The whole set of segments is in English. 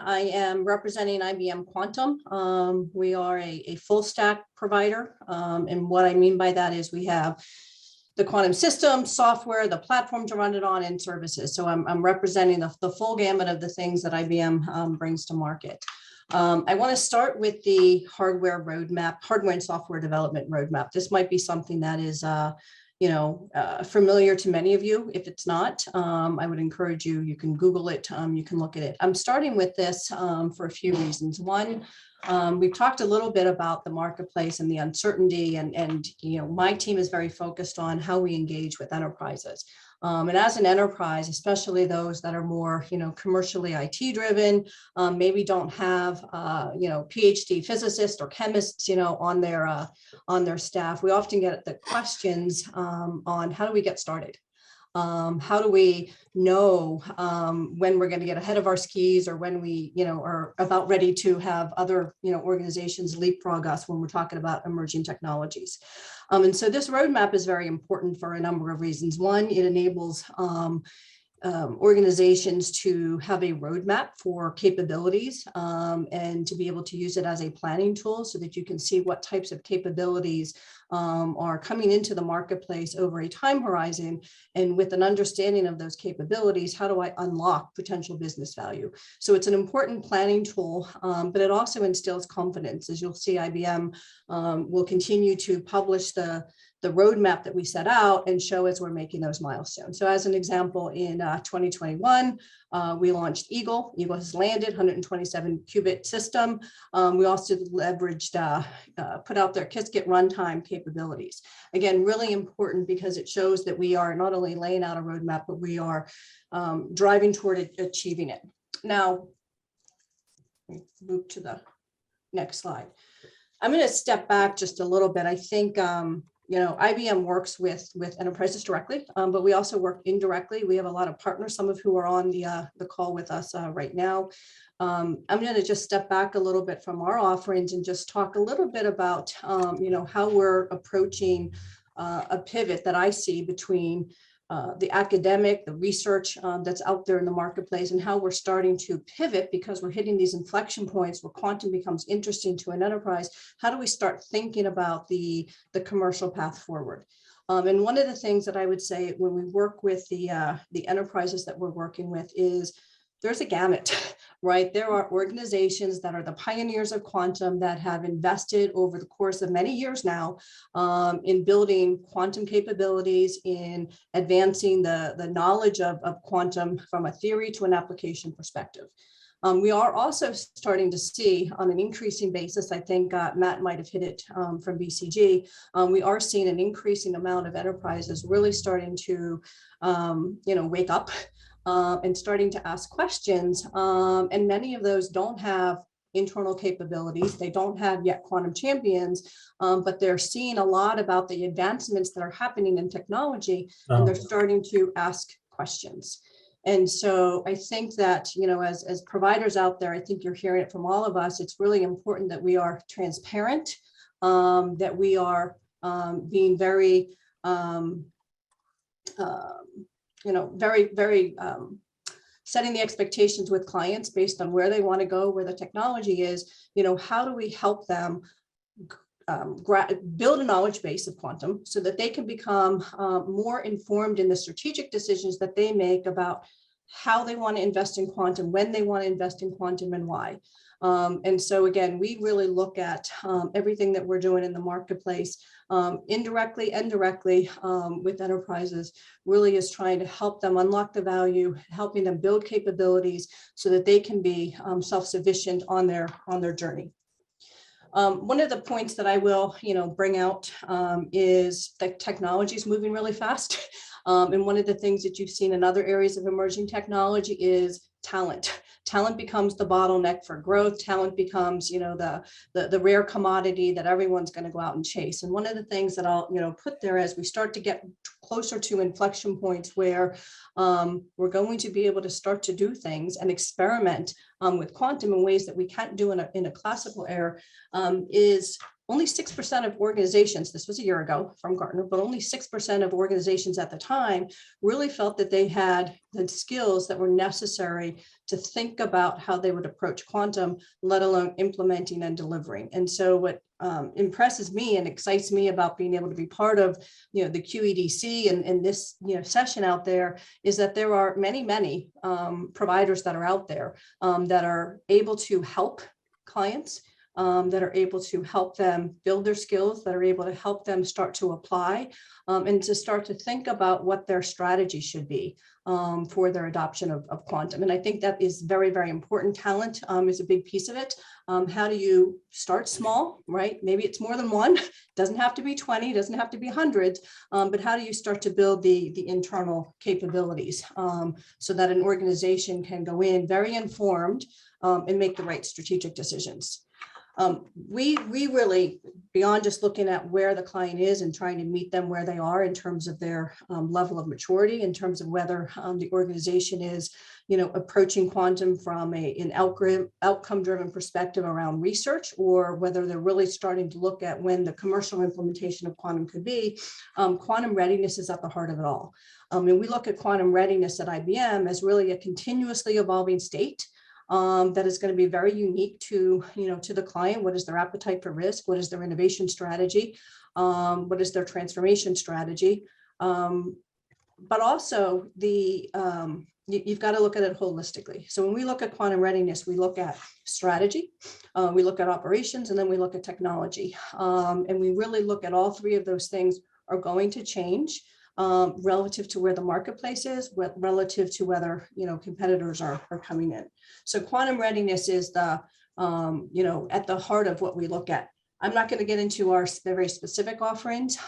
I am representing IBM Quantum. We are a full stack provider. And what I mean by that is we have the quantum system, software, the platform to run it on, and services. So I'm representing the full gamut of the things that IBM brings to market. I want to start with the hardware roadmap, hardware and software development roadmap. This might be something that is familiar to many of you. If it's not, I would encourage you, you can Google it, you can look at it. I'm starting with this for a few reasons. One, we've talked a little bit about the marketplace and the uncertainty, and my team is very focused on how we engage with enterprises. And as an enterprise, especially those that are more, commercially IT driven, maybe don't have, PhD physicists or chemists, on their staff. We often get the questions on how do we get started? How do we know when we're going to get ahead of our skis, or when we, are about ready to have other, organizations leapfrog us when we're talking about emerging technologies. And so this roadmap is very important for a number of reasons. One, it enables organizations to have a roadmap for capabilities and to be able to use it as a planning tool so that you can see what types of capabilities are coming into the marketplace over a time horizon. And with an understanding of those capabilities, how do I unlock potential business value? So it's an important planning tool, but it also instills confidence. As you'll see, IBM will continue to publish the roadmap that we set out and show as we're making those milestones. So as an example, in 2021, we launched Eagle. Eagle has landed 127 qubit system. We also leveraged, put out their Qiskit runtime capabilities. Again, really important because it shows that we are not only laying out a roadmap, but we are driving toward achieving it. Now, move to the next slide. I'm going to step back just a little bit. I think IBM works with enterprises directly, but we also work indirectly. We have a lot of partners, some of who are on the call with us right now. I'm going to just step back a little bit from our offerings and just talk a little bit about, how we're approaching a pivot that I see between the academic, the research that's out there in the marketplace, and how we're starting to pivot because we're hitting these inflection points where quantum becomes interesting to an enterprise. How do we start thinking about the commercial path forward? And one of the things that I would say when we work with the enterprises that we're working with is there's a gamut, right? There are organizations that are the pioneers of quantum that have invested over the course of many years now in building quantum capabilities, in advancing the knowledge of quantum from a theory to an application perspective. We are also starting to see on an increasing basis, I think Matt might have hit it from BCG, we are seeing an increasing amount of enterprises really starting to, wake up and starting to ask questions. And many of those don't have internal capabilities. They don't have yet quantum champions, but they're seeing a lot about the advancements that are happening in technology, and they're starting to ask questions. And so I think that, as providers out there, I think you're hearing it from all of us, it's really important that we are transparent, that we are being very, very setting the expectations with clients based on where they want to go, where the technology is, how do we help them build a knowledge base of quantum so that they can become more informed in the strategic decisions that they make about how they want to invest in quantum, when they want to invest in quantum, and why. And so again, we really look at everything that we're doing in the marketplace, indirectly and directly with enterprises, really is trying to help them unlock the value, helping them build capabilities so that they can be self-sufficient on their journey. One of the points that I will, bring out is that technology is moving really fast. And one of the things that you've seen in other areas of emerging technology is talent. Talent becomes the bottleneck for growth. Talent becomes, the rare commodity that everyone's going to go out and chase. And one of the things that I'll, put there as we start to get closer to inflection points where we're going to be able to start to do things and experiment with quantum in ways that we can't do in a classical era, is only 6% of organizations, this was a year ago from Gartner, but only 6% of organizations at the time really felt that they had the skills that were necessary to think about how they would approach quantum, let alone implementing and delivering. And so what impresses me and excites me about being able to be part of, the QED-C and this, session out there is that there are many providers that are out there that are able to help clients, that are able to help them build their skills, that are able to help them start to apply and to start to think about what their strategy should be for their adoption of quantum. And I think that is very, very important. Talent is a big piece of it. How do you start small, right? Maybe it's more than one, doesn't have to be 20, doesn't have to be hundreds, but how do you start to build the internal capabilities so that an organization can go in very informed and make the right strategic decisions. We really, beyond just looking at where the client is and trying to meet them where they are in terms of their level of maturity, in terms of whether the organization is, approaching quantum from an outcome-driven perspective around research, or whether they're really starting to look at when the commercial implementation of quantum could be, quantum readiness is at the heart of it all. And we look at quantum readiness at IBM as really a continuously evolving state. That is going to be very unique to, to the client. What is their appetite for risk? What is their innovation strategy? What is their transformation strategy? But also you've got to look at it holistically. So when we look at quantum readiness, we look at strategy, we look at operations, and then we look at technology. And we really look at all three of those things are going to change relative to where the marketplace is, relative to whether, competitors are coming in. So quantum readiness is the, at the heart of what we look at. I'm not going to get into our very specific offerings.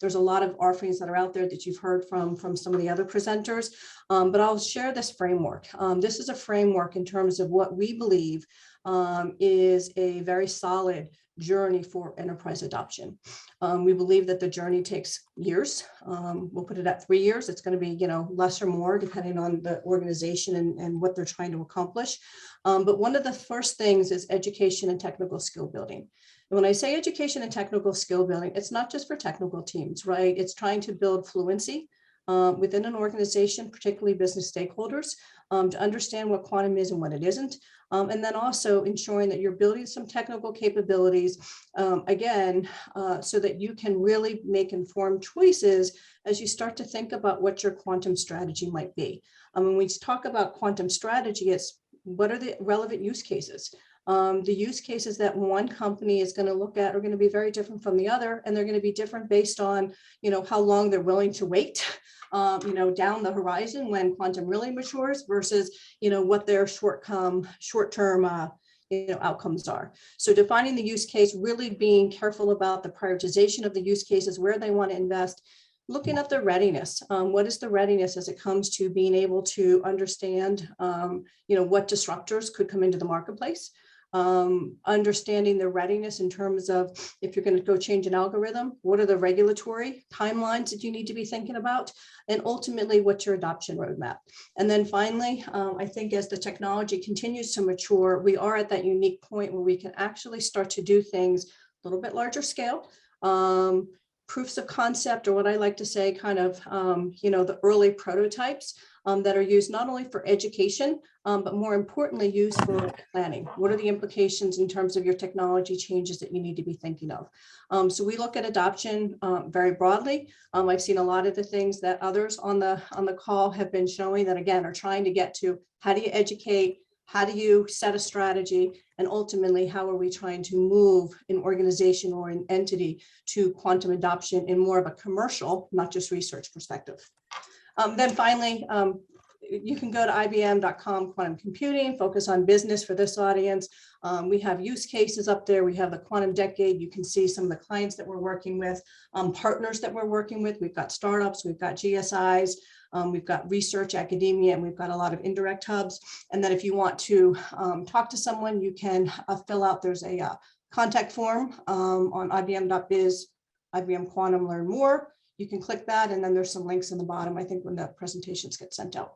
There's a lot of offerings that are out there that you've heard from some of the other presenters, but I'll share this framework. This is a framework in terms of what we believe is a very solid journey for enterprise adoption. We believe that the journey takes years. We'll put it at 3 years. It's going to be, less or more depending on the organization and what they're trying to accomplish. But one of the first things is education and technical skill building. And when I say education and technical skill building, it's not just for technical teams, right? It's trying to build fluency within an organization, particularly business stakeholders, to understand what quantum is and what it isn't. And then also ensuring that you're building some technical capabilities, again, so that you can really make informed choices as you start to think about what your quantum strategy might be. When we talk about quantum strategy, it's what are the relevant use cases? The use cases that one company is going to look at are going to be very different from the other, and they're going to be different based on, how long they're willing to wait, down the horizon when quantum really matures versus, what their short-term, outcomes are. So defining the use case, really being careful about the prioritization of the use cases, where they want to invest, looking at the readiness. What is the readiness as it comes to being able to understand, what disruptors could come into the marketplace? Understanding the readiness in terms of if you're going to go change an algorithm, what are the regulatory timelines that you need to be thinking about? And ultimately, what's your adoption roadmap? And then finally, I think as the technology continues to mature, we are at that unique point where we can actually start to do things a little bit larger scale. Proofs of concept, or what I like to say, kind of, the early prototypes that are used not only for education, but more importantly, used for planning. What are the implications in terms of your technology changes that you need to be thinking of? So we look at adoption very broadly. I've seen a lot of the things that others on the call have been showing that, again, are trying to get to how do you educate, how do you set a strategy, and ultimately, how are we trying to move an organization or an entity to quantum adoption in more of a commercial, not just research perspective. Then finally, you can go to ibm.com quantum computing, focus on business for this audience. We have use cases up there. We have the quantum decade. You can see some of the clients that we're working with, partners that we're working with. We've got startups, we've got GSIs, we've got research, academia, and we've got a lot of indirect hubs. And then if you want to talk to someone, you can fill out, there's a contact form on ibm.biz, IBM Quantum Learn More. You can click that, and then there's some links in the bottom, I think, when the presentations get sent out.